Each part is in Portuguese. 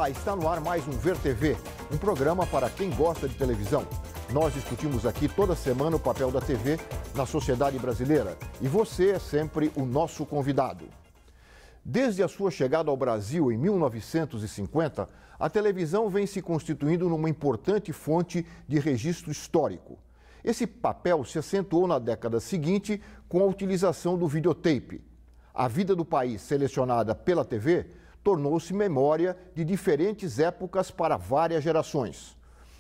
Olá, está no ar mais um Ver TV, um programa para quem gosta de televisão. Nós discutimos aqui toda semana o papel da TV na sociedade brasileira e você é sempre o nosso convidado. Desde a sua chegada ao Brasil em 1950, a televisão vem se constituindo numa importante fonte de registro histórico. Esse papel se acentuou na década seguinte com a utilização do videotape. A vida do país selecionada pela TV tornou-se memória de diferentes épocas para várias gerações.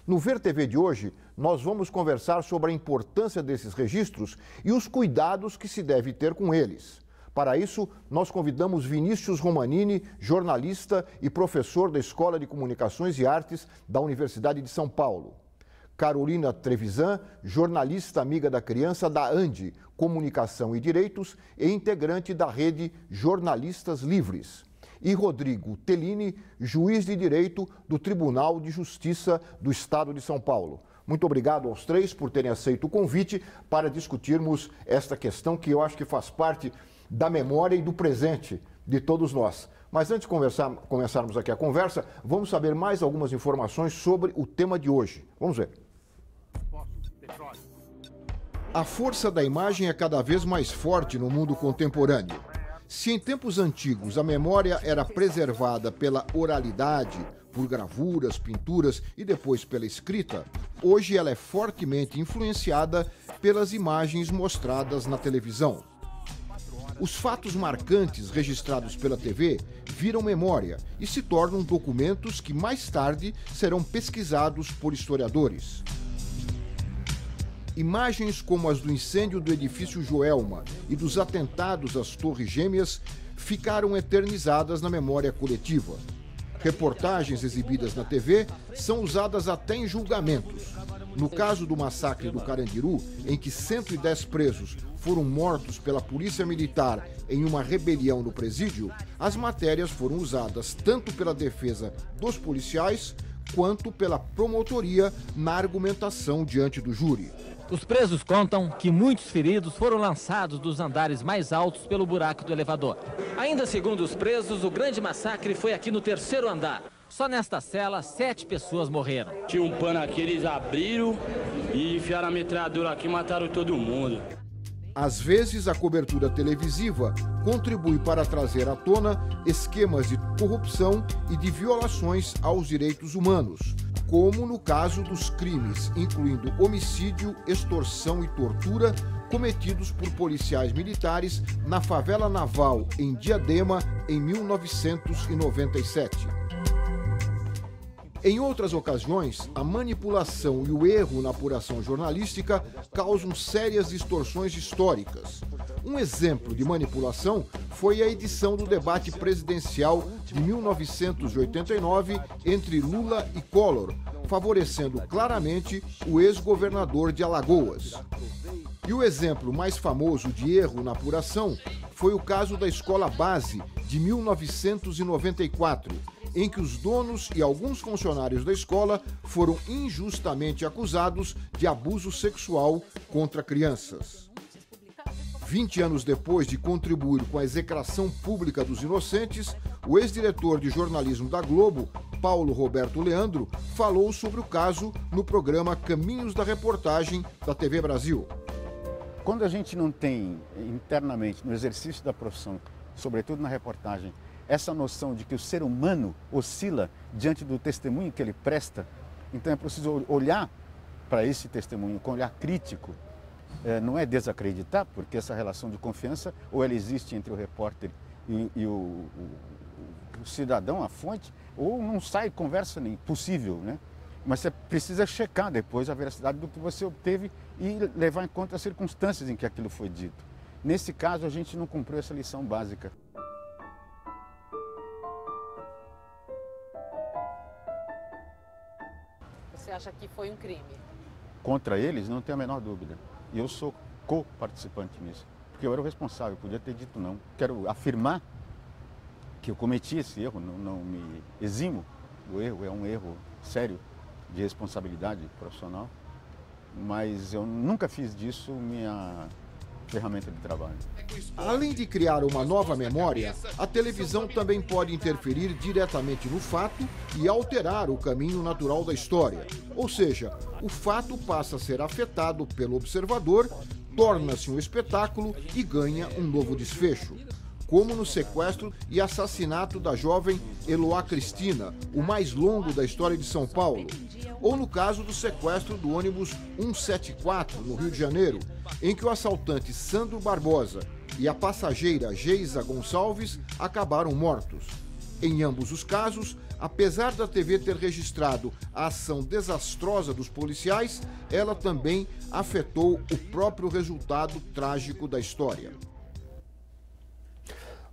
No Ver TV de hoje, nós vamos conversar sobre a importância desses registros e os cuidados que se deve ter com eles. Para isso, nós convidamos Vinícius Romanini, jornalista e professor da Escola de Comunicações e Artes da Universidade de São Paulo. Carolina Trevisan, jornalista amiga da criança da ANDI, Comunicação e Direitos e integrante da rede Jornalistas Livres. E Rodrigo Tellini, juiz de direito do Tribunal de Justiça do Estado de São Paulo. Muito obrigado aos três por terem aceito o convite para discutirmos esta questão que eu acho que faz parte da memória e do presente de todos nós. Mas antes de começarmos aqui a conversa, vamos saber mais algumas informações sobre o tema de hoje. Vamos ver. A força da imagem é cada vez mais forte no mundo contemporâneo. Se em tempos antigos a memória era preservada pela oralidade, por gravuras, pinturas e depois pela escrita, hoje ela é fortemente influenciada pelas imagens mostradas na televisão. Os fatos marcantes registrados pela TV viram memória e se tornam documentos que mais tarde serão pesquisados por historiadores. Imagens como as do incêndio do edifício Joelma e dos atentados às Torres Gêmeas ficaram eternizadas na memória coletiva. Reportagens exibidas na TV são usadas até em julgamentos. No caso do massacre do Carandiru, em que 110 presos foram mortos pela polícia militar em uma rebelião no presídio, as matérias foram usadas tanto pela defesa dos policiais quanto pela promotoria na argumentação diante do júri. Os presos contam que muitos feridos foram lançados dos andares mais altos pelo buraco do elevador. Ainda segundo os presos, o grande massacre foi aqui no 3º andar. Só nesta cela, 7 pessoas morreram. Tinha um pano aqui, eles abriram e enfiaram a metralhadora aqui e mataram todo mundo. Às vezes, a cobertura televisiva contribui para trazer à tona esquemas de corrupção e de violações aos direitos humanos, como no caso dos crimes, incluindo homicídio, extorsão e tortura, cometidos por policiais militares na favela naval em Diadema, em 1997. Em outras ocasiões, a manipulação e o erro na apuração jornalística causam sérias distorções históricas. Um exemplo de manipulação foi a edição do debate presidencial de 1989 entre Lula e Collor, favorecendo claramente o ex-governador de Alagoas. E o exemplo mais famoso de erro na apuração foi o caso da Escola Base de 1994, em que os donos e alguns funcionários da escola foram injustamente acusados de abuso sexual contra crianças. 20 anos depois de contribuir com a execração pública dos inocentes, o ex-diretor de jornalismo da Globo, Paulo Roberto Leandro, falou sobre o caso no programa Caminhos da Reportagem da TV Brasil. Quando a gente não tem internamente, no exercício da profissão, sobretudo na reportagem, essa noção de que o ser humano oscila diante do testemunho que ele presta, então é preciso olhar para esse testemunho com olhar crítico. Não é desacreditar, porque essa relação de confiança ou ela existe entre o repórter e o cidadão, a fonte, ou não sai conversa nem possível, né? Mas você precisa checar depois a veracidade do que você obteve e levar em conta as circunstâncias em que aquilo foi dito. Nesse caso, a gente não cumpriu essa lição básica. Você acha que foi um crime? Contra eles, não tenho a menor dúvida. E eu sou co-participante nisso. Porque eu era o responsável, podia ter dito não. Quero afirmar que eu cometi esse erro, não me eximo do erro, é um erro sério de responsabilidade profissional. Mas eu nunca fiz disso minha ferramenta de trabalho. Além de criar uma nova memória, a televisão também pode interferir diretamente no fato e alterar o caminho natural da história. Ou seja, o fato passa a ser afetado pelo observador, torna-se um espetáculo e ganha um novo desfecho. Como no sequestro e assassinato da jovem Eloá Cristina, o mais longo da história de São Paulo. Ou no caso do sequestro do ônibus 174, no Rio de Janeiro, em que o assaltante Sandro Barbosa e a passageira Geisa Gonçalves acabaram mortos. Em ambos os casos, apesar da TV ter registrado a ação desastrosa dos policiais, ela também afetou o próprio resultado trágico da história.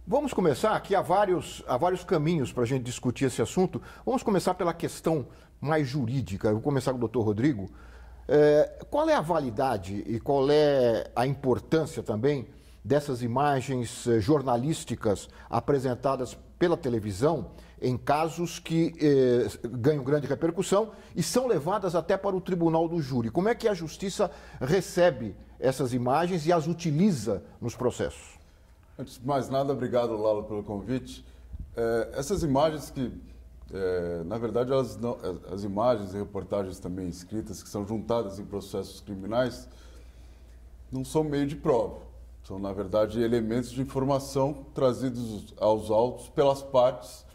Vamos começar, aqui há vários caminhos para a gente discutir esse assunto. Vamos começar pela questão mais jurídica. Eu vou começar com o doutor Rodrigo. Qual é a validade e qual é a importância também dessas imagens jornalísticas apresentadas pela televisão em casos que ganham grande repercussão e são levadas até para o tribunal do júri? Como é que a justiça recebe essas imagens e as utiliza nos processos? Antes de mais nada, obrigado, Lalo, pelo convite. Essas imagens que, na verdade, as imagens e reportagens também escritas, que são juntadas em processos criminais, não são meio de prova. São, na verdade, elementos de informação trazidos aos autos pelas partes,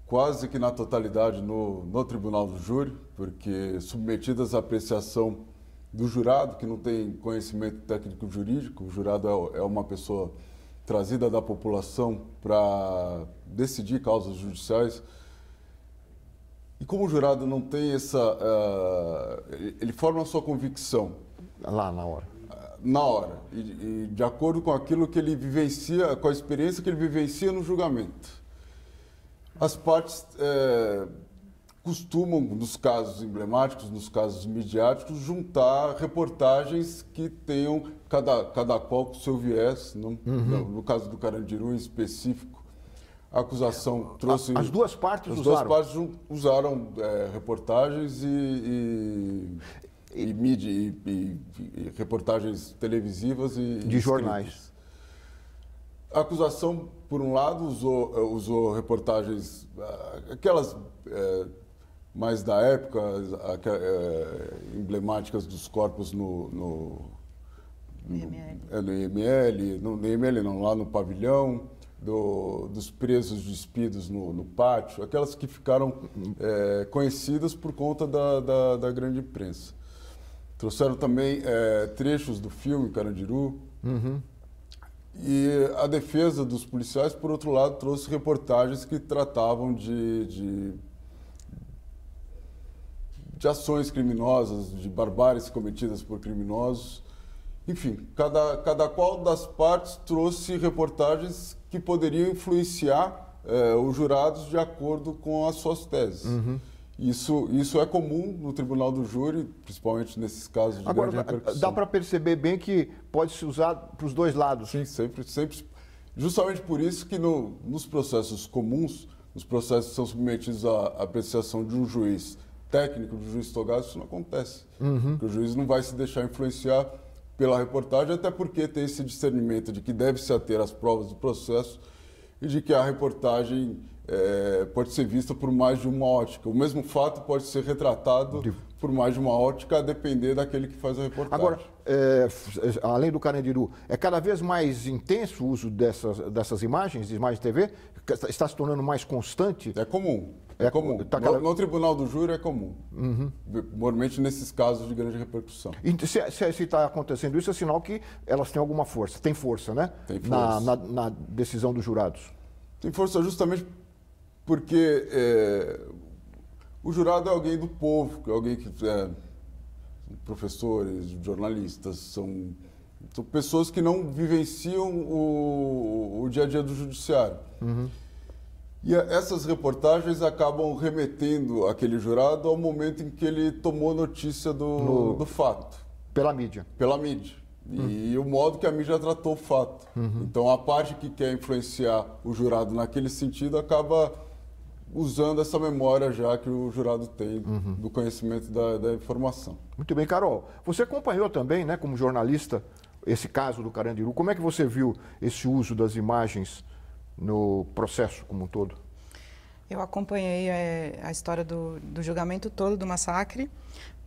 quase que na totalidade no tribunal do júri, porque submetidas à apreciação do jurado, que não tem conhecimento técnico jurídico. O jurado é uma pessoa trazida da população para decidir causas judiciais. E como o jurado não tem ele forma a sua convicção. Lá na hora. Na hora. E de acordo com aquilo que ele vivencia, com a experiência que ele vivencia no julgamento. As partes costumam, nos casos emblemáticos, nos casos midiáticos, juntar reportagens que tenham cada qual com o seu viés. No caso do Carandiru, em específico, a acusação trouxe... As duas partes usaram? As duas partes usaram reportagens e reportagens televisivas e de jornais. A acusação, por um lado, usou reportagens, aquelas mais da época, emblemáticas dos corpos no IML, não, lá no pavilhão, dos presos despidos no pátio, aquelas que ficaram conhecidas por conta da grande imprensa. Trouxeram também trechos do filme Carandiru. Uhum. E a defesa dos policiais, por outro lado, trouxe reportagens que tratavam de ações criminosas, de barbáries cometidas por criminosos. Enfim, cada qual das partes trouxe reportagens que poderiam influenciar os jurados de acordo com as suas teses. Uhum. Isso é comum no tribunal do júri, principalmente nesses casos de grande repercussão. Dá para perceber bem que pode se usar para os dois lados. Sim, sempre. Justamente por isso que nos processos comuns, nos processos que são submetidos à apreciação de um juiz técnico, do juiz togado, isso não acontece. Uhum. Porque o juiz não vai se deixar influenciar pela reportagem, até porque tem esse discernimento de que deve se ater às provas do processo e de que a reportagem pode ser vista por mais de uma ótica. O mesmo fato pode ser retratado por mais de uma ótica, a depender daquele que faz a reportagem. Agora, além do Carandiru, é cada vez mais intenso o uso dessas imagens, de imagens de TV? Está se tornando mais constante? É comum. É comum. No tribunal do júri é comum. Uhum. Normalmente nesses casos de grande repercussão. E se está acontecendo isso, é sinal que elas têm alguma força. Tem força, né? Tem força. Na decisão dos jurados. Tem força justamente porque o jurado é alguém do povo, é alguém que professores, jornalistas, são pessoas que não vivenciam o dia a dia do judiciário. Uhum. E essas reportagens acabam remetendo aquele jurado ao momento em que ele tomou notícia do fato. Pela mídia. Pela mídia. E o modo que a mídia tratou o fato. Uhum. Então, a parte que quer influenciar o jurado naquele sentido acaba usando essa memória já que o jurado tem do conhecimento da informação. Muito bem, Carol. Você acompanhou também, né, como jornalista, esse caso do Carandiru. Como é que você viu esse uso das imagens no processo como um todo? Eu acompanhei a história do julgamento todo do massacre,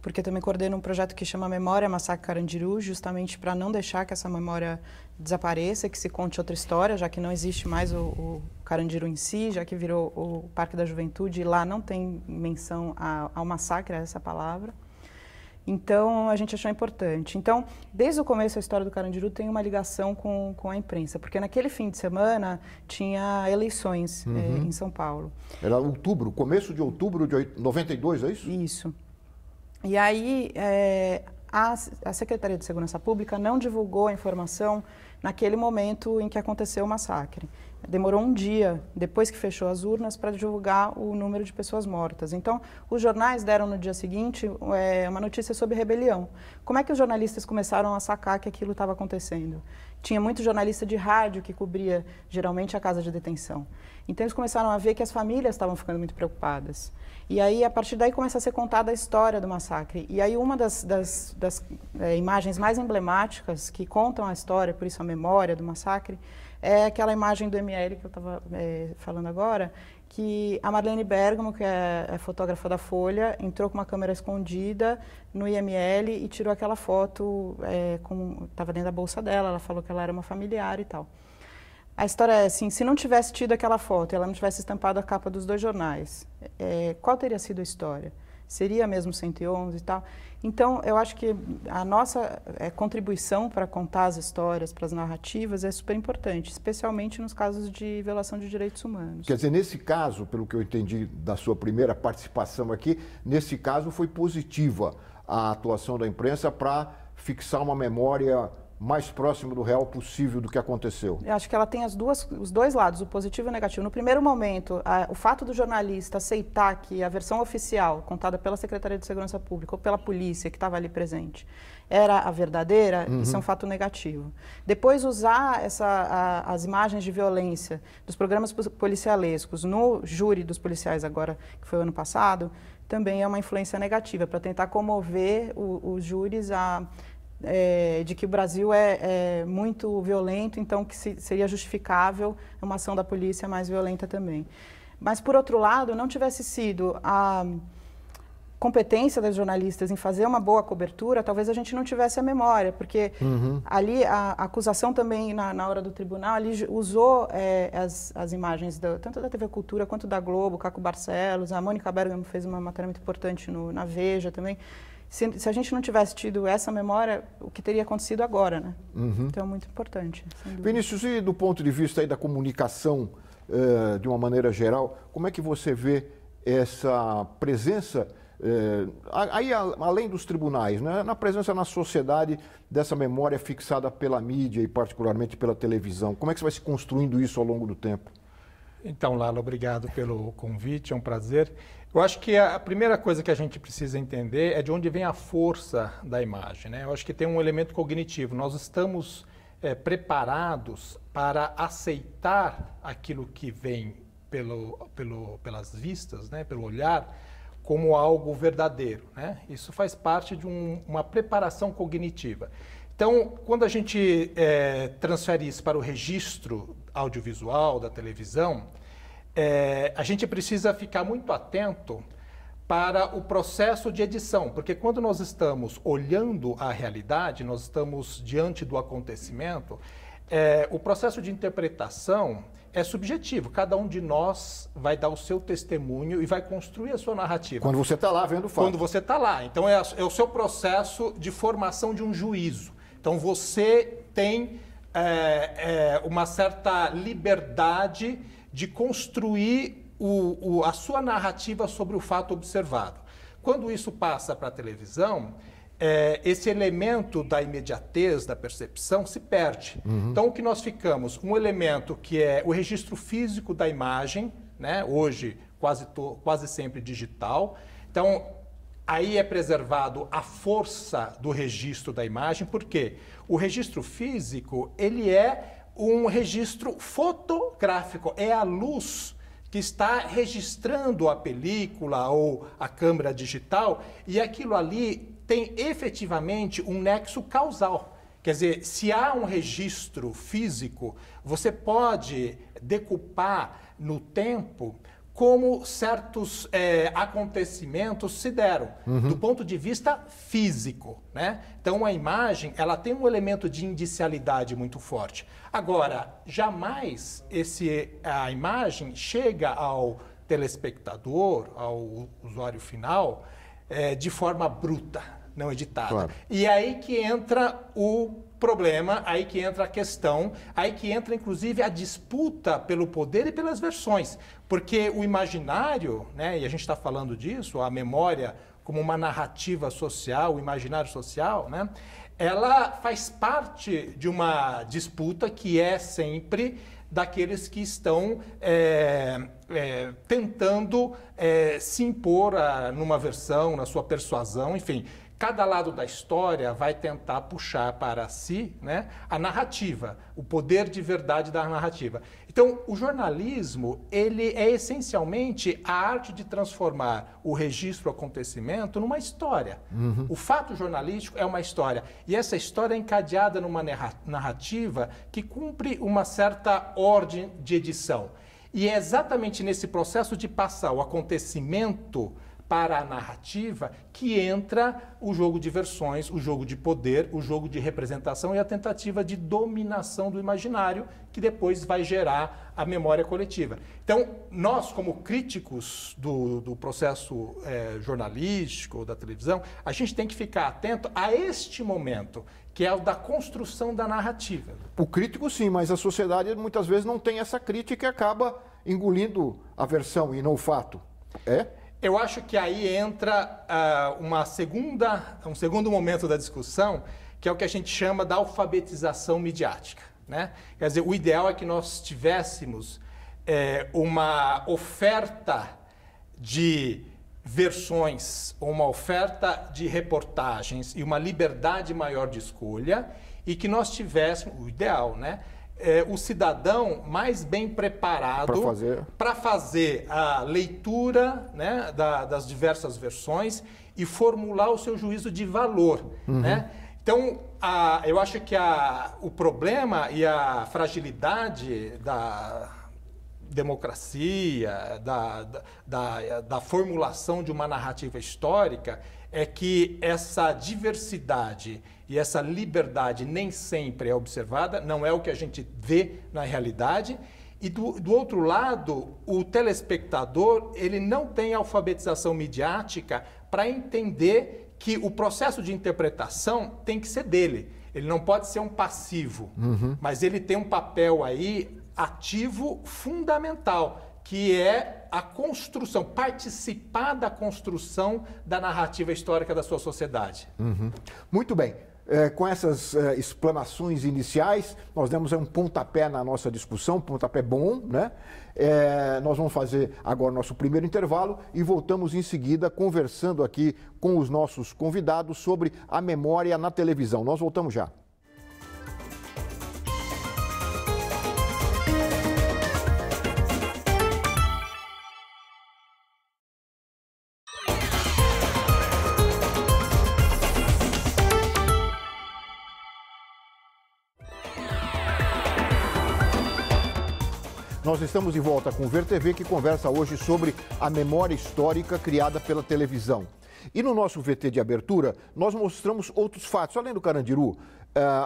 porque eu também coordeno um projeto que chama Memória Massacre Carandiru, justamente para não deixar que essa memória desapareça, que se conte outra história, já que não existe mais o Carandiru em si, já que virou o Parque da Juventude, e lá não tem menção ao massacre, é essa palavra. Então, a gente achou importante. Então, desde o começo, a história do Carandiru tem uma ligação com a imprensa, porque naquele fim de semana tinha eleições em São Paulo. Era outubro, começo de outubro de 92, é isso? Isso. E aí, a Secretaria de Segurança Pública não divulgou a informação naquele momento em que aconteceu o massacre. Demorou um dia, depois que fechou as urnas, para divulgar o número de pessoas mortas. Então, os jornais deram no dia seguinte uma notícia sobre rebelião. Como é que os jornalistas começaram a sacar que aquilo estava acontecendo? Tinha muito jornalista de rádio que cobria, geralmente, a casa de detenção. Então, eles começaram a ver que as famílias estavam ficando muito preocupadas. E aí, a partir daí, começa a ser contada a história do massacre. E aí, uma das imagens mais emblemáticas que contam a história, por isso a memória do massacre, é aquela imagem do ML que eu estava falando agora, que a Marlene Bergamo, que é fotógrafa da Folha, entrou com uma câmera escondida no IML e tirou aquela foto, estava dentro da bolsa dela, ela falou que ela era uma familiar e tal. A história é assim, se não tivesse tido aquela foto, ela não tivesse estampado a capa dos dois jornais, qual teria sido a história? Seria mesmo 111 e tal? Então, eu acho que a nossa contribuição para contar as histórias, para as narrativas, é super importante, especialmente nos casos de violação de direitos humanos. Quer dizer, nesse caso, pelo que eu entendi da sua primeira participação aqui, nesse caso foi positiva a atuação da imprensa para fixar uma memória mais próximo do real possível do que aconteceu. Eu acho que ela tem os dois lados, o positivo e o negativo. No primeiro momento, o fato do jornalista aceitar que a versão oficial, contada pela Secretaria de Segurança Pública ou pela polícia que estava ali presente, era a verdadeira, isso é um fato negativo. Depois, usar as imagens de violência dos programas policialescos no júri dos policiais agora, que foi o ano passado, também é uma influência negativa, para tentar comover os júris de que o Brasil é muito violento, então que seria justificável uma ação da polícia mais violenta também. Mas, por outro lado, não tivesse sido a competência dos jornalistas em fazer uma boa cobertura, talvez a gente não tivesse a memória, porque ali a acusação também, na hora do tribunal, ali usou as imagens tanto da TV Cultura quanto da Globo, Caco Barcelos, a Mônica Bergamo fez uma matéria muito importante na Veja também. Se a gente não tivesse tido essa memória, o que teria acontecido agora, né? Então é muito importante. Vinícius, e do ponto de vista aí da comunicação, de uma maneira geral, como é que você vê essa presença, aí além dos tribunais, né, na presença na sociedade dessa memória fixada pela mídia e particularmente pela televisão? Como é que você vai se construindo isso ao longo do tempo? Então, Lala, obrigado pelo convite, é um prazer. Eu acho que a primeira coisa que a gente precisa entender é de onde vem a força da imagem, né? Eu acho que tem um elemento cognitivo. Nós estamos preparados para aceitar aquilo que vem pelas vistas, né? Pelo olhar, como algo verdadeiro, né? Isso faz parte de uma preparação cognitiva. Então, quando a gente transfere isso para o registro audiovisual da televisão, a gente precisa ficar muito atento para o processo de edição, porque quando nós estamos olhando a realidade, nós estamos diante do acontecimento, o processo de interpretação é subjetivo. Cada um de nós vai dar o seu testemunho e vai construir a sua narrativa. Quando você está lá vendo o fato. Quando você está lá. Então, é o seu processo de formação de um juízo. Então, você tem uma certa liberdade de construir a sua narrativa sobre o fato observado. Quando isso passa para a televisão, esse elemento da imediatez, da percepção, se perde. Então, o que nós ficamos? Um elemento que é o registro físico da imagem, né? Hoje quase sempre digital. Então, aí é preservado a força do registro da imagem, porque o registro físico, ele é um registro fotográfico, é a luz que está registrando a película ou a câmera digital e aquilo ali tem efetivamente um nexo causal. Quer dizer, se há um registro físico, você pode decupar no tempo como certos acontecimentos se deram, do ponto de vista físico, né? Então, a imagem, ela tem um elemento de indicialidade muito forte. Agora, jamais a imagem chega ao telespectador, ao usuário final, de forma bruta, não editada. Claro. E aí que entra o problema, aí que entra a questão, aí que entra inclusive a disputa pelo poder e pelas versões, porque o imaginário, né, e a gente está falando disso, a memória como uma narrativa social, o imaginário social, né, ela faz parte de uma disputa que é sempre daqueles que estão tentando se impor numa versão, na sua persuasão, enfim. Cada lado da história vai tentar puxar para si, né, a narrativa, o poder de verdade da narrativa. Então, o jornalismo, ele é essencialmente a arte de transformar o registro, o acontecimento, numa história. O fato jornalístico é uma história. E essa história é encadeada numa narrativa que cumpre uma certa ordem de edição. E é exatamente nesse processo de passar o acontecimento para a narrativa que entra o jogo de versões, o jogo de poder, o jogo de representação e a tentativa de dominação do imaginário que depois vai gerar a memória coletiva. Então, nós como críticos do processo jornalístico, da televisão, a gente tem que ficar atento a este momento, que é o da construção da narrativa. O crítico sim, mas a sociedade muitas vezes não tem essa crítica e acaba engolindo a versão e não o fato. Eu acho que aí entra um segundo momento da discussão, que é o que a gente chama da alfabetização midiática, né? Quer dizer, o ideal é que nós tivéssemos uma oferta de versões, uma oferta de reportagens e uma liberdade maior de escolha e que nós tivéssemos, o ideal, né? O cidadão mais bem preparado para fazer a leitura, né, das diversas versões e formular o seu juízo de valor. Né? Então, eu acho que o problema e a fragilidade da democracia, da formulação de uma narrativa histórica é que essa diversidade e essa liberdade nem sempre é observada, não é o que a gente vê na realidade. E do outro lado, o telespectador, ele não tem alfabetização midiática para entender que o processo de interpretação tem que ser dele. Ele não pode ser um passivo, mas ele tem um papel aí ativo fundamental, que é a construção, participar da construção da narrativa histórica da sua sociedade. Muito bem. Com essas explanações iniciais, nós demos um pontapé na nossa discussão, um pontapé bom, né? Nós vamos fazer agora nosso primeiro intervalo e voltamos em seguida conversando aqui com os nossos convidados sobre a memória na televisão. Nós voltamos já. Nós estamos de volta com o VerTV, que conversa hoje sobre a memória histórica criada pela televisão. E no nosso VT de abertura, nós mostramos outros fatos, além do Carandiru,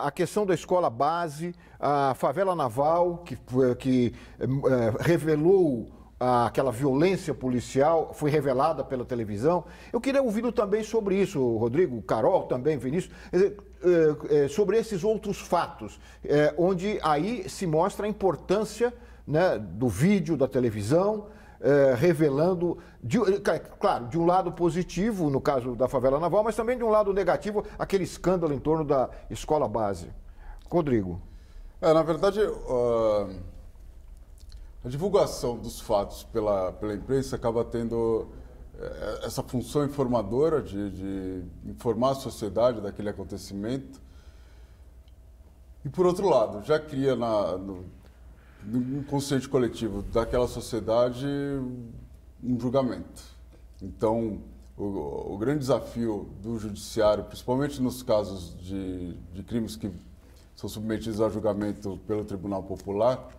a questão da escola base, a favela naval, que revelou aquela violência policial, foi revelada pela televisão. Eu queria ouvi-lo também sobre isso, Rodrigo, Carol também, Vinícius, sobre esses outros fatos, onde aí se mostra a importância, né, do vídeo, da televisão, revelando, claro, de um lado positivo, no caso da favela naval, mas também de um lado negativo, aquele escândalo em torno da escola base. Rodrigo. Na verdade, a divulgação dos fatos pela imprensa acaba tendo essa função informadora de informar a sociedade daquele acontecimento. E, por outro lado, já cria no inconsciente coletivo daquela sociedade um julgamento. Então, o grande desafio do judiciário, principalmente nos casos de crimes que são submetidos a julgamento pelo Tribunal Popular,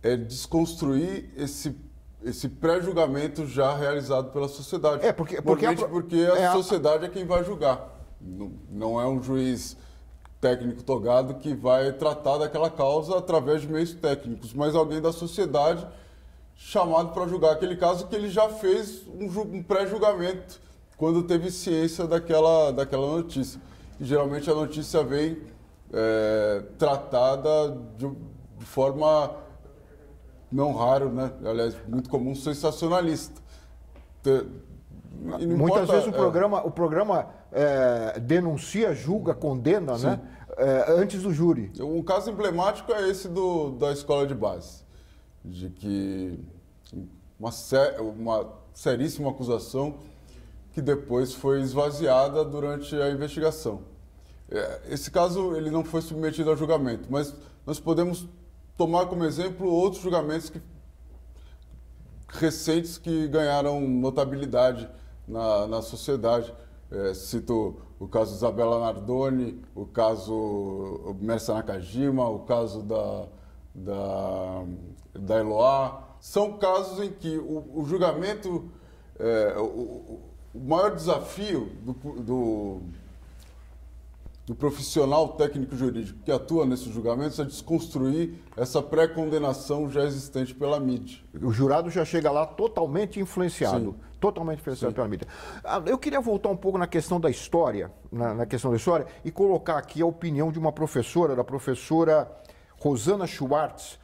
é desconstruir esse pré-julgamento já realizado pela sociedade. Porque a sociedade é quem vai julgar. Não é um juiz técnico togado que vai tratar daquela causa através de meios técnicos, mas alguém da sociedade chamado para julgar aquele caso que ele já fez um pré-julgamento quando teve ciência daquela notícia. E geralmente a notícia vem tratada de forma não raro, né? Aliás, muito comum, sensacionalista. Muitas vezes o programa denuncia, julga, condena, né? Antes do júri. Um caso emblemático é esse da escola de base, de que uma seríssima acusação que depois foi esvaziada durante a investigação. Esse caso ele não foi submetido a julgamento, mas nós podemos tomar como exemplo outros julgamentos recentes que ganharam notabilidade na sociedade. Cito o caso Isabela Nardoni, o caso Mersa Nakajima, o caso da Eloá. São casos em que o julgamento, o maior desafio do profissional técnico jurídico que atua nesses julgamentos é desconstruir essa pré-condenação já existente pela mídia. O jurado já chega lá totalmente influenciado. Sim. Totalmente influenciado pela mídia. Eu queria voltar um pouco na questão da história, na questão da história, e colocar aqui a opinião de uma professora, da professora Rosana Schwartz,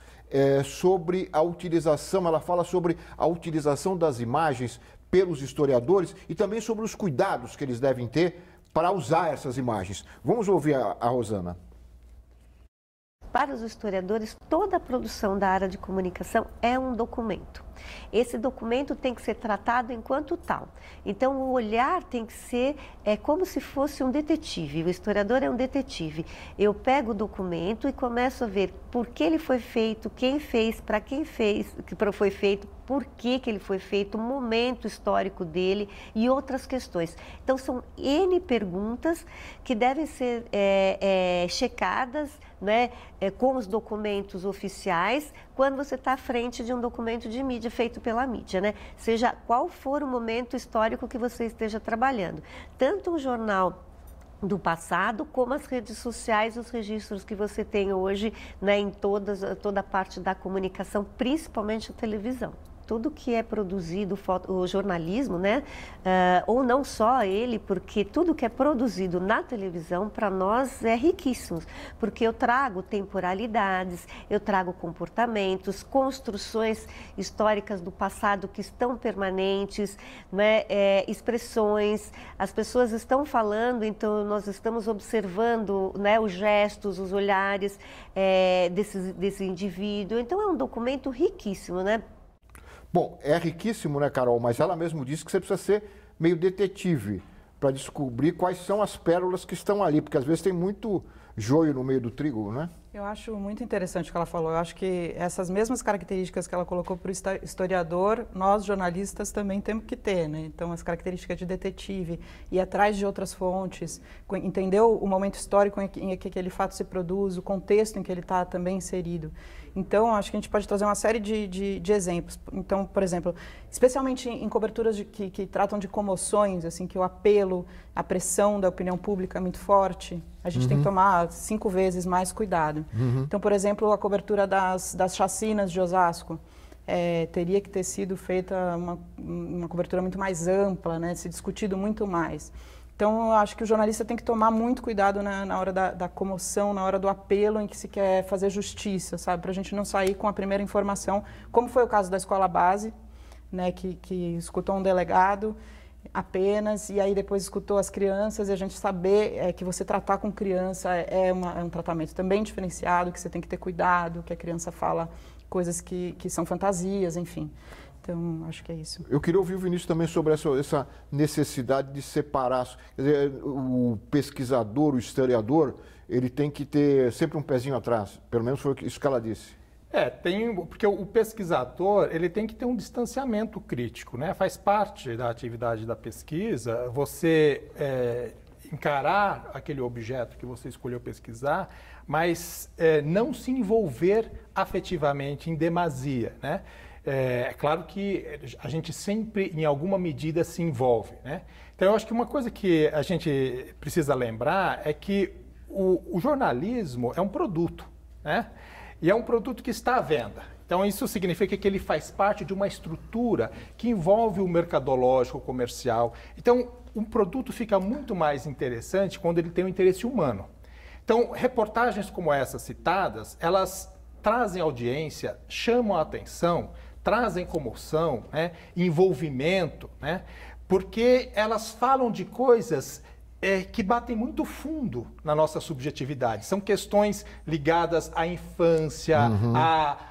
sobre a utilização, ela fala sobre a utilização das imagens pelos historiadores e também sobre os cuidados que eles devem ter para usar essas imagens. Vamos ouvir a Rosana. Para os historiadores, toda a produção da área de comunicação é um documento. Esse documento tem que ser tratado enquanto tal. Então, o olhar tem que ser como se fosse um detetive. O historiador é um detetive. Eu pego o documento e começo a ver por que ele foi feito, quem fez, para quem fez, que foi feito, por que ele foi feito, o momento histórico dele e outras questões. Então, são N perguntas que devem ser checadas, né, com os documentos oficiais, quando você está à frente de um documento de mídia feito pela mídia, né? Seja qual for o momento histórico que você esteja trabalhando. Tanto o jornal do passado, como as redes sociais, os registros que você tem hoje, né, em toda a parte da comunicação, principalmente a televisão. Tudo que é produzido, o jornalismo, né? Ou não só ele, porque tudo que é produzido na televisão, para nós, é riquíssimo. Porque eu trago temporalidades, eu trago comportamentos, construções históricas do passado que estão permanentes, né? Expressões, as pessoas estão falando, então nós estamos observando, né, os gestos, os olhares desse indivíduo. Então é um documento riquíssimo, né? Bom, é riquíssimo, né, Carol? Mas ela mesmo disse que você precisa ser meio detetive para descobrir quais são as pérolas que estão ali, porque às vezes tem muito joio no meio do trigo, né? Eu acho muito interessante o que ela falou. Eu acho que essas mesmas características que ela colocou para o historiador, nós jornalistas também temos que ter, né? Então, as características de detetive, ir atrás de outras fontes, entender o momento histórico em que aquele fato se produz, o contexto em que ele está também inserido. Então, acho que a gente pode trazer uma série de exemplos. Então, por exemplo, especialmente em coberturas que tratam de comoções, assim, que o apelo, a pressão da opinião pública é muito forte, a gente tem que tomar 5 vezes mais cuidado. Então, por exemplo, a cobertura das chacinas de Osasco. Teria que ter sido feita uma cobertura muito mais ampla, né, se discutido muito mais. Então, eu acho que o jornalista tem que tomar muito cuidado na hora da comoção, na hora do apelo em que se quer fazer justiça, sabe? Para a gente não sair com a primeira informação, como foi o caso da escola base, né, que escutou um delegado apenas, e aí depois escutou as crianças, e a gente saber que você tratar com criança é um tratamento também diferenciado, que você tem que ter cuidado, que a criança fala coisas que são fantasias, enfim. Então, acho que é isso. Eu queria ouvir o Vinícius também sobre essa necessidade de separar. Quer dizer, o pesquisador, o historiador, ele tem que ter sempre um pezinho atrás. Pelo menos foi isso que ela disse. Porque o pesquisador ele tem que ter um distanciamento crítico, né? Faz parte da atividade da pesquisa você encarar aquele objeto que você escolheu pesquisar, mas não se envolver afetivamente em demasia, né? É claro que a gente sempre, em alguma medida, se envolve, né? Então, eu acho que uma coisa que a gente precisa lembrar é que o jornalismo é um produto, né? E é um produto que está à venda. Então, isso significa que ele faz parte de uma estrutura que envolve o mercadológico, o comercial. Então, um produto fica muito mais interessante quando ele tem um interesse humano. Então, reportagens como essas citadas, elas trazem audiência, chamam a atenção, trazem comoção, né, envolvimento, né, porque elas falam de coisas que batem muito fundo na nossa subjetividade. São questões ligadas à infância,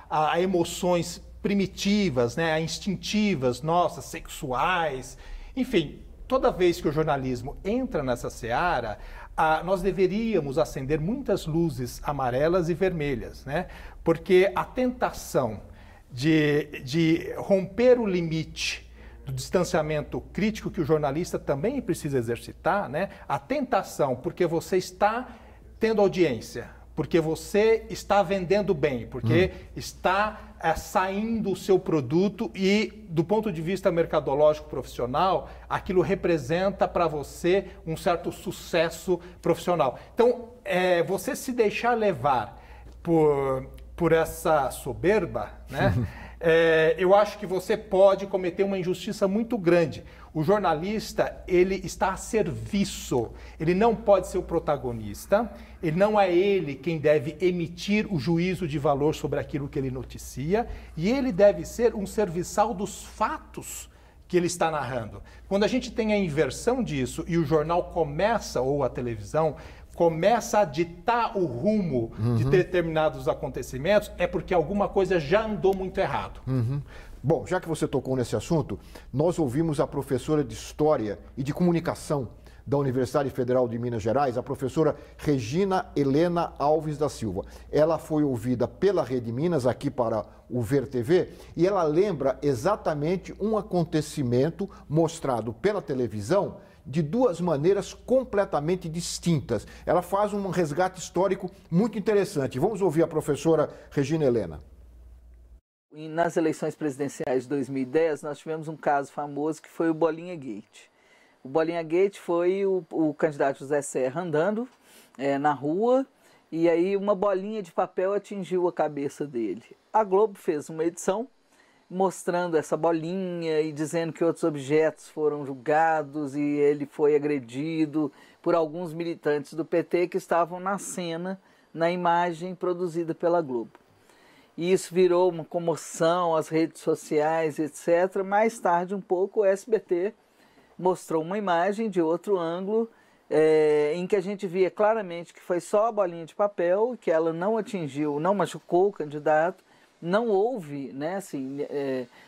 a emoções primitivas, né, a instintivas, nossas, sexuais. Enfim, toda vez que o jornalismo entra nessa seara, nós deveríamos acender muitas luzes amarelas e vermelhas, né? Porque a tentação de romper o limite do distanciamento crítico que o jornalista também precisa exercitar, né? A tentação, porque você está tendo audiência, porque você está vendendo bem, porque está saindo o seu produto e, do ponto de vista mercadológico profissional, aquilo representa para você um certo sucesso profissional. Então, você se deixar levar por essa soberba, né? Eu acho que você pode cometer uma injustiça muito grande. O jornalista, ele está a serviço, ele não pode ser o protagonista, ele não é ele quem deve emitir o juízo de valor sobre aquilo que ele noticia, e ele deve ser um serviçal dos fatos que ele está narrando. Quando a gente tem a inversão disso e o jornal começa, ou a televisão, começa a ditar o rumo de determinados acontecimentos, é porque alguma coisa já andou muito errado. Bom, já que você tocou nesse assunto, nós ouvimos a professora de História e de Comunicação da Universidade Federal de Minas Gerais, a professora Regina Helena Alves da Silva. Ela foi ouvida pela Rede Minas, aqui para o Ver TV, e ela lembra exatamente um acontecimento mostrado pela televisão de duas maneiras completamente distintas. Ela faz um resgate histórico muito interessante. Vamos ouvir a professora Regina Helena. Nas eleições presidenciais de 2010, nós tivemos um caso famoso que foi o Bolinha Gate. O Bolinha Gate foi o candidato José Serra andando na rua e aí uma bolinha de papel atingiu a cabeça dele. A Globo fez uma edição mostrando essa bolinha e dizendo que outros objetos foram julgados e ele foi agredido por alguns militantes do PT que estavam na cena, na imagem produzida pela Globo. E isso virou uma comoção, as redes sociais, etc. Mais tarde, um pouco, o SBT mostrou uma imagem de outro ângulo em que a gente via claramente que foi só a bolinha de papel, que ela não atingiu, não machucou o candidato, não houve, né, assim,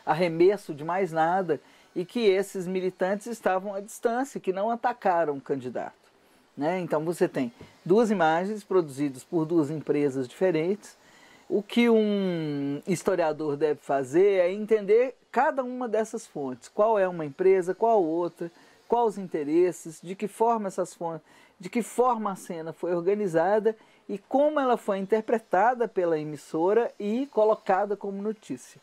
arremesso de mais nada e que esses militantes estavam à distância, que não atacaram o candidato, né? Então você tem duas imagens produzidas por duas empresas diferentes. O que um historiador deve fazer é entender cada uma dessas fontes. Qual é uma empresa, qual outra, quais os interesses, de que forma essas fontes, de que forma a cena foi organizada e como ela foi interpretada pela emissora e colocada como notícia,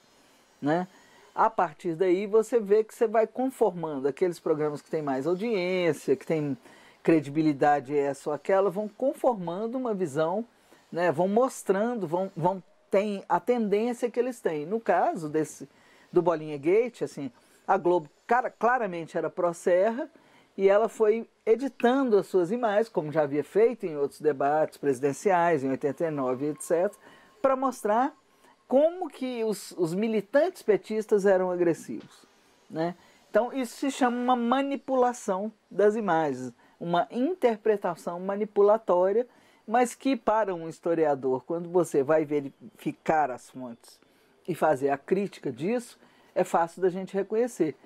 né? A partir daí você vê que você vai conformando aqueles programas que têm mais audiência, que têm credibilidade essa ou aquela, vão conformando uma visão, né? Vão mostrando, tem a tendência que eles têm. No caso do Bolinha Gate, assim, a Globo claramente era pró-Serra, e ela foi editando as suas imagens, como já havia feito em outros debates presidenciais, em 89, etc., para mostrar como que os militantes petistas eram agressivos, né? Então, isso se chama uma manipulação das imagens, uma interpretação manipulatória, mas que, para um historiador, quando você vai verificar as fontes e fazer a crítica disso, é fácil da gente reconhecer.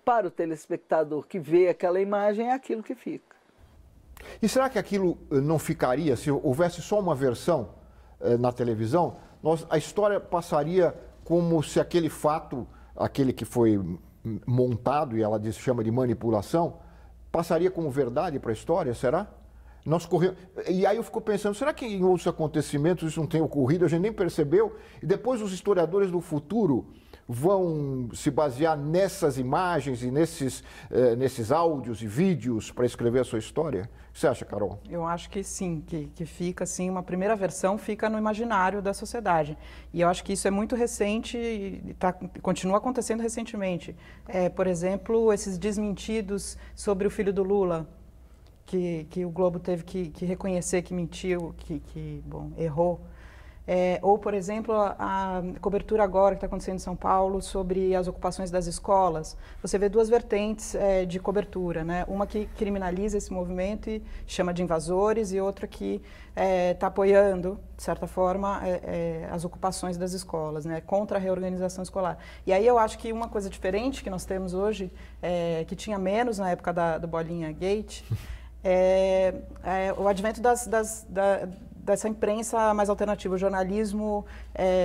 Para o telespectador que vê aquela imagem, é aquilo que fica. E será que aquilo não ficaria, se houvesse só uma versão na televisão, a história passaria como se aquele fato, aquele que foi montado, e ela chama de manipulação, passaria como verdade para a história, será? E aí eu fico pensando, será que em outros acontecimentos isso não tem ocorrido, a gente nem percebeu? E depois os historiadores do futuro vão se basear nessas imagens e nesses áudios e vídeos para escrever a sua história? O que você acha, Carol? Eu acho que sim, que fica assim, uma primeira versão fica no imaginário da sociedade. E eu acho que isso é muito recente e continua acontecendo recentemente. Por exemplo, esses desmentidos sobre o filho do Lula, que o Globo teve que reconhecer que mentiu, bom, errou. Ou, por exemplo, a cobertura agora que está acontecendo em São Paulo sobre as ocupações das escolas. Você vê duas vertentes de cobertura, né? Uma que criminaliza esse movimento e chama de invasores, e outra que está apoiando, de certa forma, as ocupações das escolas, né? Contra a reorganização escolar. E aí eu acho que uma coisa diferente que nós temos hoje, que tinha menos na época do Bolinha Gate, o advento dessa imprensa mais alternativa, o jornalismo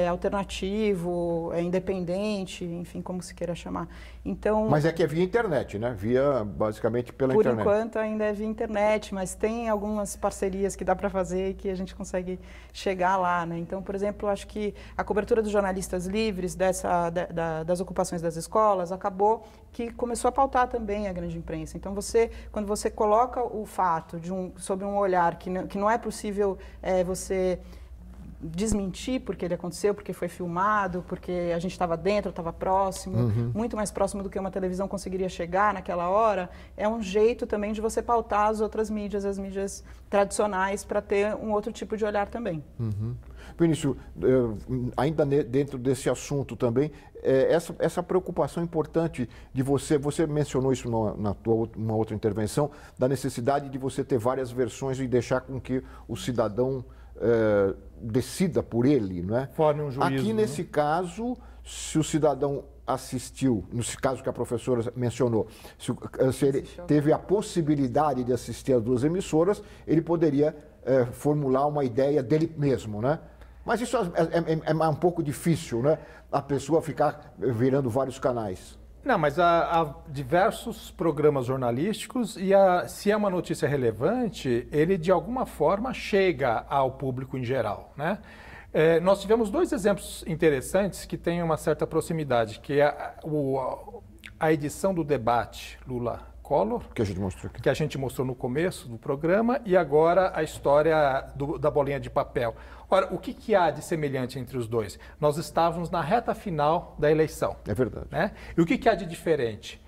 alternativo, independente, enfim, como se queira chamar. Então, mas é que é via internet, né? Basicamente pela internet. Por enquanto ainda é via internet, mas tem algumas parcerias que dá para fazer e que a gente consegue chegar lá, né? Então, por exemplo, acho que a cobertura dos jornalistas livres das ocupações das escolas acabou que começou a pautar também a grande imprensa. Então, quando você coloca o fato sob um olhar que não é possível você desmentir porque ele aconteceu, porque foi filmado, porque a gente estava dentro, estava próximo, muito mais próximo do que uma televisão conseguiria chegar naquela hora, é um jeito também de você pautar as outras mídias, as mídias tradicionais, para ter um outro tipo de olhar também. Vinícius, ainda dentro desse assunto também, essa preocupação importante de você mencionou isso numa outra intervenção, da necessidade de você ter várias versões e deixar com que o cidadão decida por ele, não é? Forme um juízo. Aqui nesse caso, se o cidadão assistiu, nesse caso que a professora mencionou, se ele teve a possibilidade de assistir as duas emissoras, ele poderia formular uma ideia dele mesmo, né? Mas isso é um pouco difícil, né? A pessoa ficar virando vários canais. Não, mas há diversos programas jornalísticos e se é uma notícia relevante, ele de alguma forma chega ao público em geral, né? Nós tivemos dois exemplos interessantes que têm uma certa proximidade, que é a edição do debate Lula-Collor, que a gente mostrou aqui. Que a gente mostrou no começo do programa, e agora a história da bolinha de papel. Ora, o que há de semelhante entre os dois? Nós estávamos na reta final da eleição. É verdade. Né? E o que há de diferente?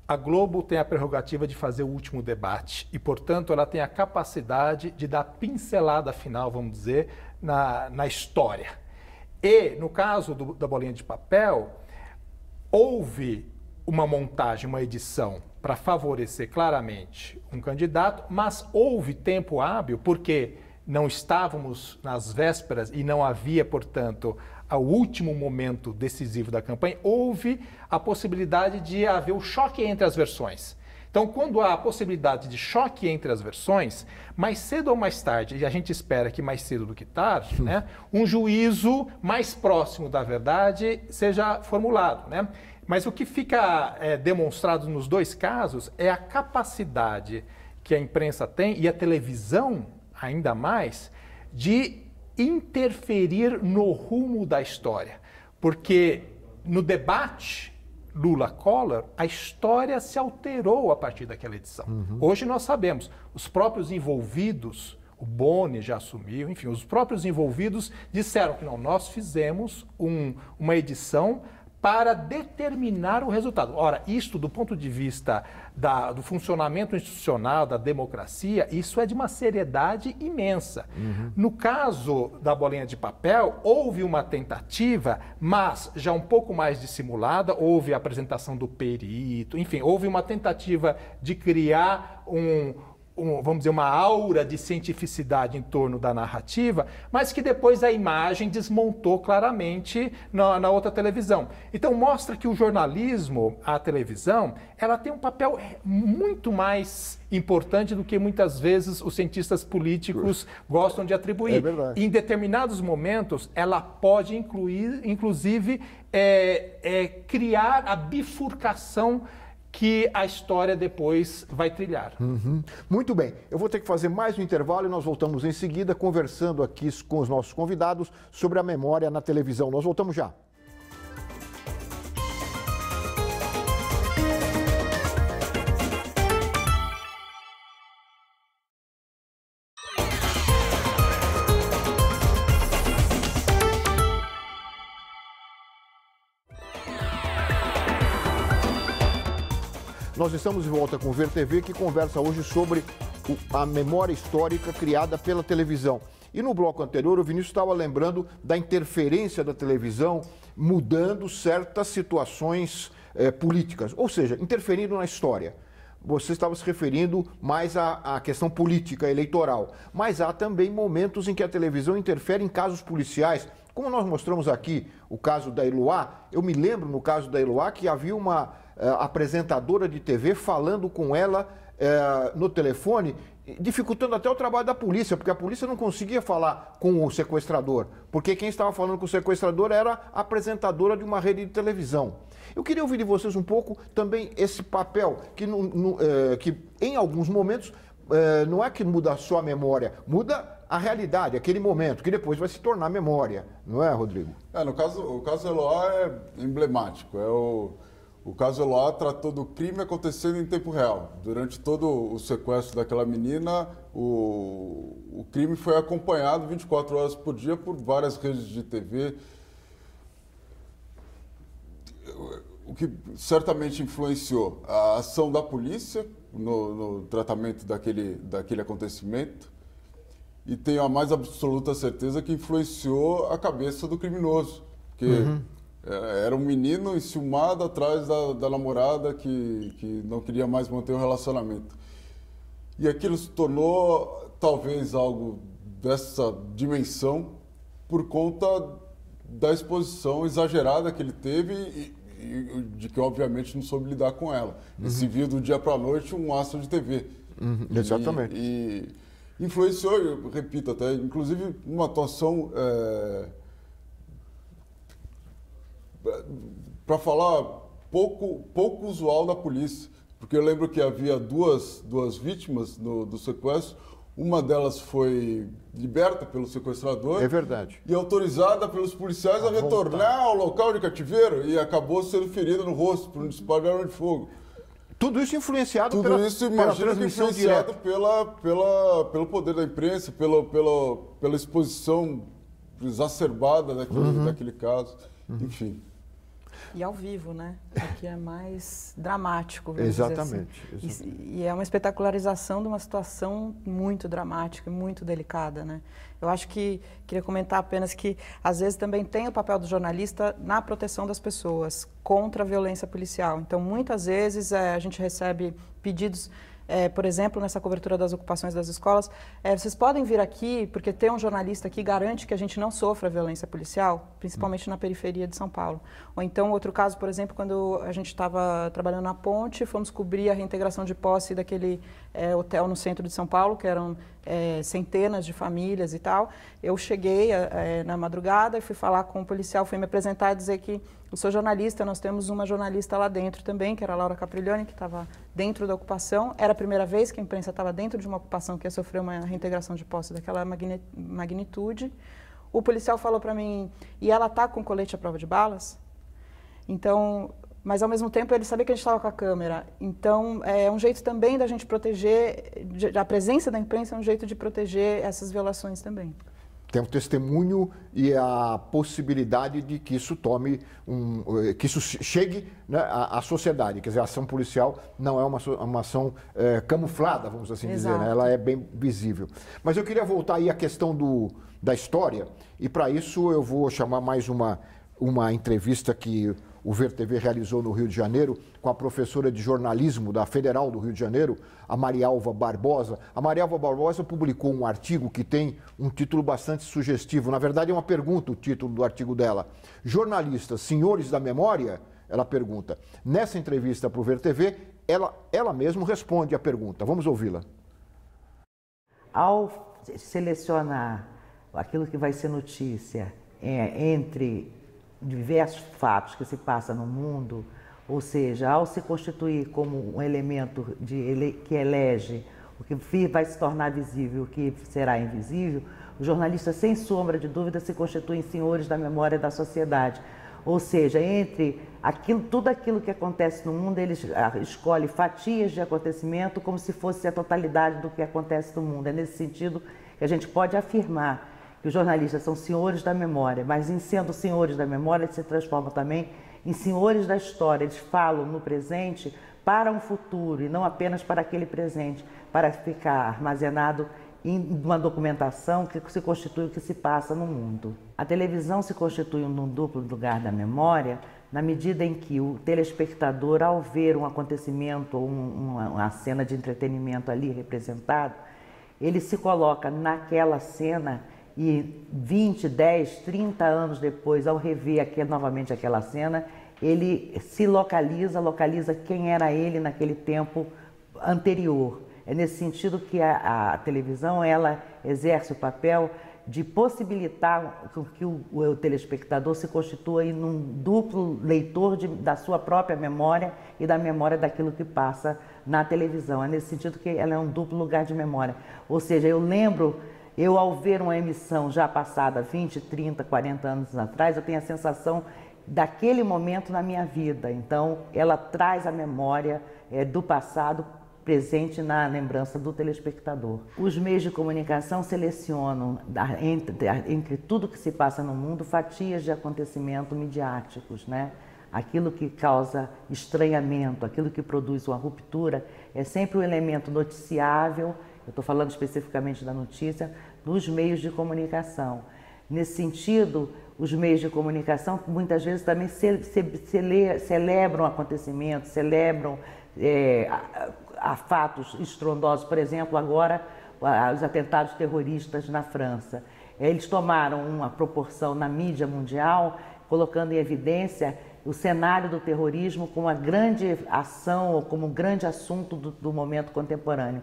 A Globo tem a prerrogativa de fazer o último debate e, portanto, ela tem a capacidade de dar pincelada final, vamos dizer, na história. E, no caso da bolinha de papel, houve uma montagem, uma edição para favorecer claramente um candidato, mas houve tempo hábil, porque não estávamos nas vésperas e não havia, portanto, o último momento decisivo da campanha, houve a possibilidade de haver o choque entre as versões. Então, quando há a possibilidade de choque entre as versões, mais cedo ou mais tarde, e a gente espera que mais cedo do que tarde, né, um juízo mais próximo da verdade seja formulado, né? Mas o que fica demonstrado nos dois casos é a capacidade que a imprensa tem, e a televisão ainda mais, de interferir no rumo da história. Porque no debate Lula-Collor, a história se alterou a partir daquela edição. Hoje nós sabemos, os próprios envolvidos, o Boni já assumiu, enfim, os próprios envolvidos disseram que não, nós fizemos uma edição para determinar o resultado. Ora, isto do ponto de vista do funcionamento institucional, da democracia, isso é de uma seriedade imensa. No caso da bolinha de papel, houve uma tentativa, mas já um pouco mais dissimulada, houve a apresentação do perito, enfim, houve uma tentativa de criar vamos dizer, uma aura de cientificidade em torno da narrativa, mas que depois a imagem desmontou claramente na outra televisão. Então mostra que o jornalismo, a televisão, ela tem um papel muito mais importante do que muitas vezes os cientistas políticos gostam de atribuir. É verdade. Em determinados momentos, ela pode inclusive criar a bifurcação que a história depois vai trilhar. Muito bem, eu vou ter que fazer mais um intervalo e nós voltamos em seguida conversando aqui com os nossos convidados sobre a memória na televisão. Nós voltamos já. Nós estamos de volta com o Ver TV, que conversa hoje sobre a memória histórica criada pela televisão. E no bloco anterior, o Vinícius estava lembrando da interferência da televisão mudando certas situações políticas, ou seja, interferindo na história. Você estava se referindo mais à questão política, eleitoral. Mas há também momentos em que a televisão interfere em casos policiais. Como nós mostramos aqui o caso da Eloá, eu me lembro no caso da Eloá que havia uma apresentadora de TV falando com ela no telefone, dificultando até o trabalho da polícia, porque a polícia não conseguia falar com o sequestrador, porque quem estava falando com o sequestrador era a apresentadora de uma rede de televisão. Eu queria ouvir de vocês um pouco também esse papel, que em alguns momentos não é que muda só a memória, muda a realidade, aquele momento, que depois vai se tornar memória, não é, Rodrigo? O caso Eloá é emblemático, o caso Eloá tratou do crime acontecendo em tempo real. Durante todo o sequestro daquela menina, o crime foi acompanhado 24 horas por dia por várias redes de TV. O que certamente influenciou a ação da polícia no tratamento daquele acontecimento. E tenho a mais absoluta certeza que influenciou a cabeça do criminoso. Porque era um menino enciumado atrás da namorada que não queria mais manter o relacionamento. E aquilo se tornou talvez algo dessa dimensão por conta da exposição exagerada que ele teve e de que obviamente não soube lidar com ela. E se viu do dia para a noite um astro de TV. Exatamente. E influenciou, eu repito até, inclusive uma atuação... para falar pouco usual da polícia, porque eu lembro que havia duas vítimas do sequestro, uma delas foi liberta pelo sequestrador. É verdade. E autorizada pelos policiais a retornar ao local de cativeiro e acabou sendo ferida no rosto por um disparo de arma de fogo. Tudo isso influenciado pela transmissão direta pelo poder da imprensa, pela exposição exacerbada daquele caso, enfim. E ao vivo, né? O que é mais dramático. Exatamente. Dizer assim. E é uma espetacularização de uma situação muito dramática, muito delicada, né? Eu acho que, queria comentar apenas que, às vezes, também tem o papel do jornalista na proteção das pessoas contra a violência policial. Então, muitas vezes, a gente recebe pedidos... por exemplo, nessa cobertura das ocupações das escolas, vocês podem vir aqui, porque ter um jornalista aqui garante que a gente não sofra violência policial, principalmente na periferia de São Paulo. Ou então, outro caso, por exemplo, quando a gente estava trabalhando na ponte, fomos cobrir a reintegração de posse daquele hotel no centro de São Paulo, que eram centenas de famílias e tal. Eu cheguei na madrugada e fui falar com o policial, fui me apresentar e dizer que eu sou jornalista, nós temos uma jornalista lá dentro também, que era a Laura Capriglione, que estava dentro da ocupação. Era a primeira vez que a imprensa estava dentro de uma ocupação que ia sofrer uma reintegração de posse daquela magnitude. O policial falou para mim, e ela está com colete à prova de balas? Então, mas ao mesmo tempo ele sabia que a gente estava com a câmera. Então, é um jeito também da gente proteger, a presença da imprensa é um jeito de proteger essas violações também. Tem um testemunho e a possibilidade de que isso que isso chegue, né, à sociedade. Quer dizer, a ação policial não é uma ação camuflada, vamos assim dizer, né? Ela é bem visível. Mas eu queria voltar aí à questão da história, e para isso eu vou chamar mais uma entrevista que o Ver TV realizou no Rio de Janeiro com a professora de jornalismo da Federal do Rio de Janeiro, a Marialva Barbosa. A Marialva Barbosa publicou um artigo que tem um título bastante sugestivo. Na verdade, é uma pergunta o título do artigo dela. Jornalistas, senhores da memória? Ela pergunta. Nessa entrevista para o Ver TV, ela mesma responde a pergunta. Vamos ouvi-la. Ao selecionar aquilo que vai ser notícia entre diversos fatos que se passam no mundo, ou seja, ao se constituir como um elemento que elege o que vai se tornar visível e o que será invisível, os jornalistas, sem sombra de dúvida, se constituem senhores da memória da sociedade. Ou seja, entre tudo aquilo que acontece no mundo, eles escolhem fatias de acontecimento como se fosse a totalidade do que acontece no mundo. É nesse sentido que a gente pode afirmar que os jornalistas são senhores da memória, mas em sendo senhores da memória, eles se transformam também em senhores da história. Eles falam no presente para um futuro e não apenas para aquele presente, para ficar armazenado em uma documentação que se constitui o que se passa no mundo. A televisão se constitui num duplo lugar da memória na medida em que o telespectador, ao ver um acontecimento ou uma cena de entretenimento ali representado, ele se coloca naquela cena e 20, 10, 30 anos depois, ao rever novamente aquela cena, ele se localiza quem era ele naquele tempo anterior. É nesse sentido que a televisão ela exerce o papel de possibilitar que o telespectador se constitua em um duplo leitor da sua própria memória e da memória daquilo que passa na televisão. É nesse sentido que ela é um duplo lugar de memória. Ou seja, eu ao ver uma emissão já passada 20, 30, 40 anos atrás, eu tenho a sensação daquele momento na minha vida. Então, ela traz a memória do passado presente na lembrança do telespectador. Os meios de comunicação selecionam, entre tudo que se passa no mundo, fatias de acontecimentos midiáticos, né? Aquilo que causa estranhamento, aquilo que produz uma ruptura, é sempre um elemento noticiável. Eu estou falando especificamente da notícia, nos meios de comunicação. Nesse sentido, os meios de comunicação muitas vezes também celebram acontecimentos, celebram fatos estrondosos. Por exemplo, agora, os atentados terroristas na França. Eles tomaram uma proporção na mídia mundial, colocando em evidência o cenário do terrorismo como uma grande ação ou como um grande assunto do momento contemporâneo.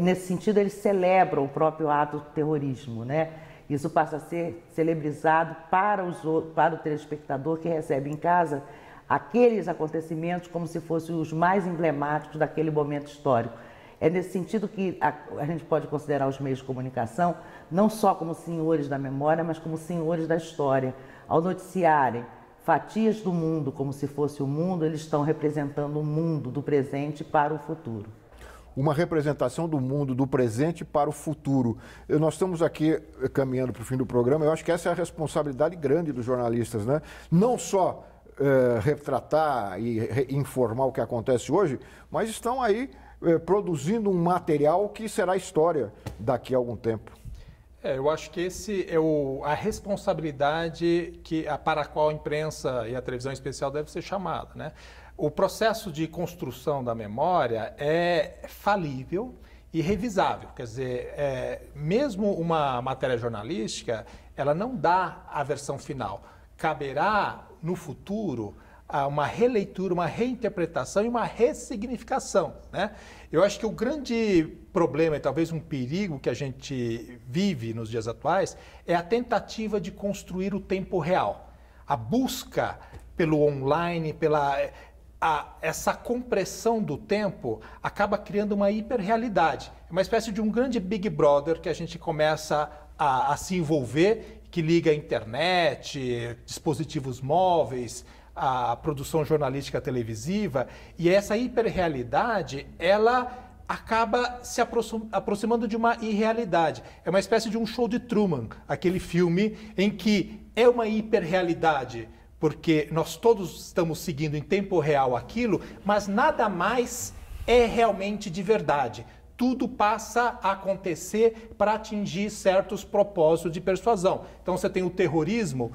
Nesse sentido, eles celebram o próprio ato do terrorismo, né? Isso passa a ser celebrizado para o telespectador que recebe em casa aqueles acontecimentos como se fossem os mais emblemáticos daquele momento histórico. É nesse sentido que a gente pode considerar os meios de comunicação não só como senhores da memória, mas como senhores da história. Ao noticiarem fatias do mundo como se fosse o mundo, eles estão representando o mundo do presente para o futuro. Uma representação do mundo do presente para o futuro. Nós estamos aqui caminhando para o fim do programa. Eu acho que essa é a responsabilidade grande dos jornalistas, né? Não só retratar e informar o que acontece hoje, mas estão aí produzindo um material que será história daqui a algum tempo. Eu acho que esse é a responsabilidade para a qual a imprensa e a televisão em especial deve ser chamada, né? O processo de construção da memória é falível e revisável. Quer dizer, mesmo uma matéria jornalística, ela não dá a versão final. Caberá, no futuro, uma releitura, uma reinterpretação e uma ressignificação, né? Eu acho que o grande problema e talvez um perigo que a gente vive nos dias atuais é a tentativa de construir o tempo real. A busca pelo online, essa compressão do tempo acaba criando uma hiperrealidade. É uma espécie de um grande Big Brother que a gente começa a se envolver, que liga a internet, dispositivos móveis, a produção jornalística televisiva, e essa hiperrealidade, ela acaba se aproximando de uma irrealidade. É uma espécie de um show de Truman, aquele filme em que é uma hiperrealidade, porque nós todos estamos seguindo em tempo real aquilo, mas nada mais é realmente de verdade. tudo passa a acontecer para atingir certos propósitos de persuasão. Então você tem o terrorismo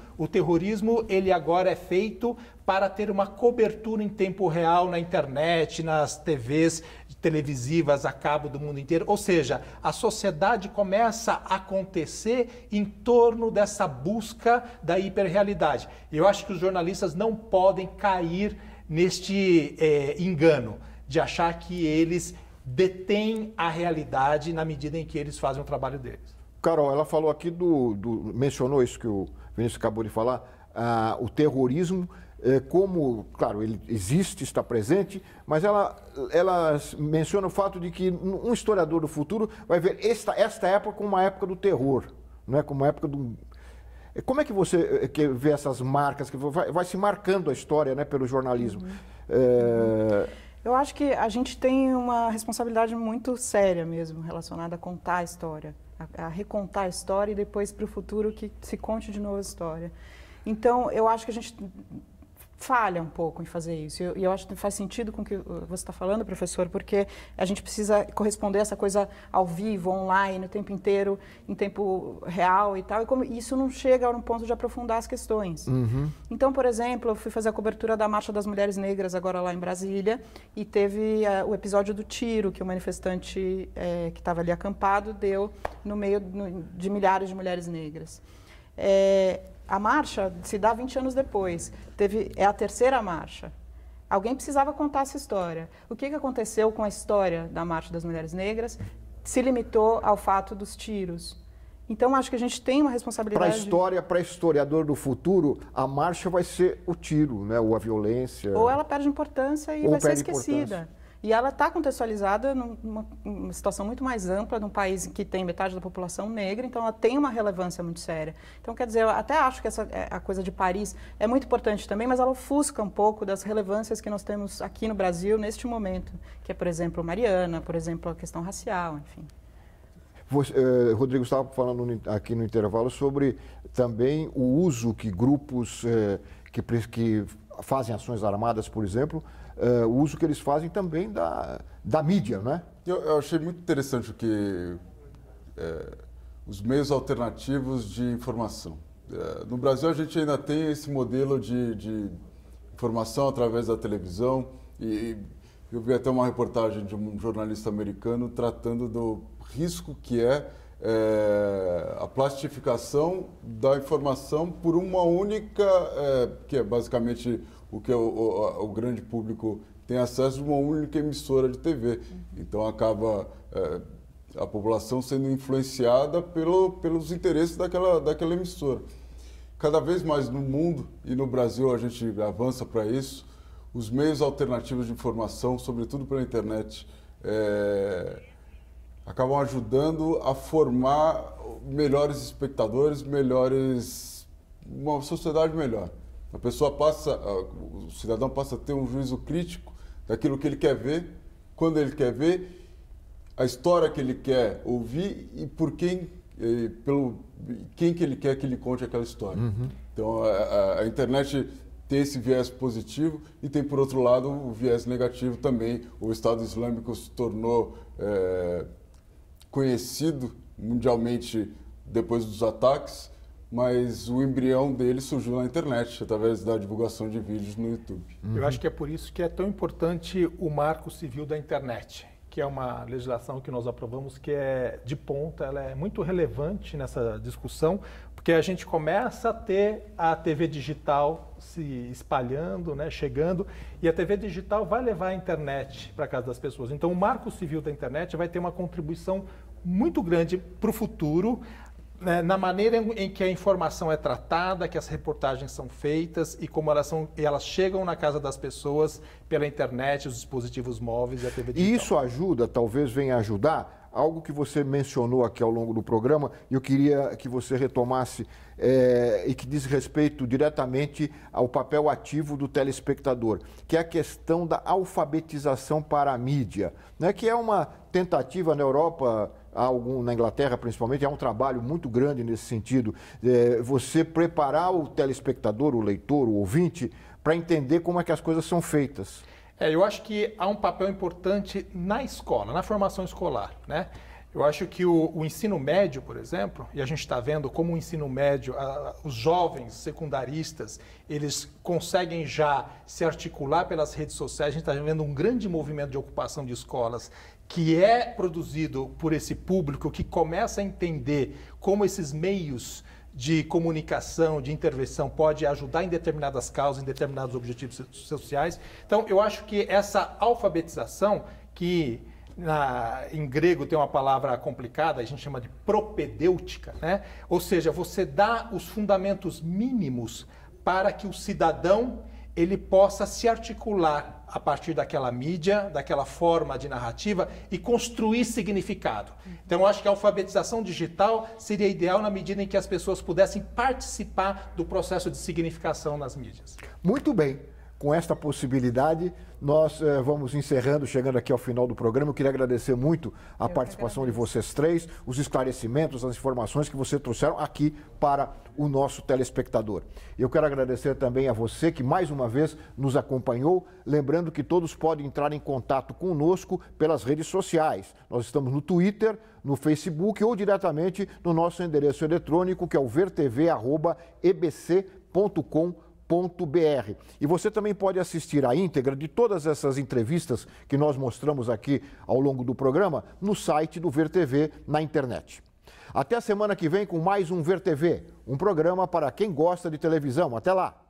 ele agora é feito para ter uma cobertura em tempo real na internet, nas TVs televisivas a cabo do mundo inteiro. Ou seja, a sociedade começa a acontecer em torno dessa busca da hiperrealidade. E eu acho que os jornalistas não podem cair neste engano de achar que eles detêm a realidade na medida em que eles fazem o trabalho deles. Carol, ela falou aqui mencionou isso que o Vinícius acabou de falar, o terrorismo, como, claro, ele existe, está presente, mas ela menciona o fato de que um historiador do futuro vai ver esta época como uma época do terror, não é? Como uma época do... Como é que você vê essas marcas, que vai se marcando a história, né, pelo jornalismo? Eu acho que a gente tem uma responsabilidade muito séria mesmo relacionada a contar a história, a recontar a história e depois para o futuro que se conte de novo a história. Então, eu acho que a gente falha um pouco em fazer isso. E eu acho que faz sentido com o que você está falando, professor, porque a gente precisa corresponder a essa coisa ao vivo, online, o tempo inteiro, em tempo real e tal. E como isso não chega no ponto de aprofundar as questões. Então, por exemplo, eu fui fazer a cobertura da Marcha das Mulheres Negras agora lá em Brasília e teve o episódio do tiro que o manifestante que estava ali acampado deu no meio de milhares de mulheres negras. A marcha se dá 20 anos depois, é a terceira marcha. Alguém precisava contar essa história. O que aconteceu com a história da Marcha das Mulheres Negras se limitou ao fato dos tiros. Então, acho que a gente tem uma responsabilidade... Para historiador do futuro, a marcha vai ser o tiro, né? Ou a violência. Ou ela perde importância e vai ser esquecida. E ela está contextualizada numa situação muito mais ampla, num país que tem metade da população negra, então ela tem uma relevância muito séria. Então, quer dizer, eu até acho que a coisa de Paris é muito importante também, mas ela ofusca um pouco das relevâncias que nós temos aqui no Brasil neste momento, que é, por exemplo, Mariana, por exemplo, a questão racial, enfim. Rodrigo estava falando aqui no intervalo sobre também o uso que grupos que fazem ações armadas, por exemplo, o uso que eles fazem também da mídia, né? Eu achei muito interessante os meios alternativos de informação. No Brasil, a gente ainda tem esse modelo de informação através da televisão e eu vi até uma reportagem de um jornalista americano tratando do risco que é a plastificação da informação por uma única, que é basicamente o que o grande público tem acesso de uma única emissora de TV. Então acaba a população sendo influenciada pelos interesses daquela emissora. Cada vez mais no mundo e no Brasil a gente avança para isso, os meios alternativos de informação, sobretudo pela internet, acabam ajudando a formar melhores espectadores, uma sociedade melhor. O cidadão passa a ter um juízo crítico daquilo que ele quer ver, quando ele quer ver, a história que ele quer ouvir e por quem que ele quer que ele conte aquela história. Então, a internet tem esse viés positivo e tem, por outro lado, o viés negativo também. O Estado Islâmico se tornou conhecido mundialmente depois dos ataques, mas o embrião dele surgiu na internet, através da divulgação de vídeos no YouTube. Eu acho que é por isso que é tão importante o Marco Civil da Internet, que é uma legislação que nós aprovamos que é de ponta, ela é muito relevante nessa discussão, porque a gente começa a ter a TV digital se espalhando, né, chegando, e a TV digital vai levar a internet para a casa das pessoas. Então, o Marco Civil da Internet vai ter uma contribuição muito grande para o futuro, né, na maneira em que a informação é tratada, que as reportagens são feitas e como elas chegam na casa das pessoas pela internet, os dispositivos móveis e a TV digital. E isso ajuda, talvez venha ajudar, algo que você mencionou aqui ao longo do programa, e eu queria que você retomasse, e que diz respeito diretamente ao papel ativo do telespectador, que é a questão da alfabetização para a mídia, né, que é uma tentativa na Europa, na Inglaterra principalmente, há um trabalho muito grande nesse sentido, você preparar o telespectador, o leitor, o ouvinte, para entender como é que as coisas são feitas. Eu acho que há um papel importante na escola, na formação escolar, né? Eu acho que o ensino médio, por exemplo, e a gente está vendo como o ensino médio, os jovens secundaristas, eles conseguem já se articular pelas redes sociais. A gente está vendo um grande movimento de ocupação de escolas que é produzido por esse público que começa a entender como esses meios de comunicação, de intervenção, pode ajudar em determinadas causas, em determinados objetivos sociais. Então, eu acho que essa alfabetização, que em grego tem uma palavra complicada, a gente chama de propedêutica, né? Ou seja, você dá os fundamentos mínimos para que o cidadão ele possa se articular a partir daquela mídia, daquela forma de narrativa e construir significado. Então, eu acho que a alfabetização digital seria ideal na medida em que as pessoas pudessem participar do processo de significação nas mídias. Muito bem. Com esta possibilidade, nós vamos encerrando, chegando aqui ao final do programa. Eu queria agradecer muito a participação de vocês três, os esclarecimentos, as informações que vocês trouxeram aqui para o nosso telespectador. Eu quero agradecer também a você que mais uma vez nos acompanhou, lembrando que todos podem entrar em contato conosco pelas redes sociais. Nós estamos no Twitter, no Facebook ou diretamente no nosso endereço eletrônico, que é o vertv@ebc.com.br. E você também pode assistir a íntegra de todas essas entrevistas que nós mostramos aqui ao longo do programa no site do VerTV na internet. Até a semana que vem com mais um VerTV, um programa para quem gosta de televisão. Até lá!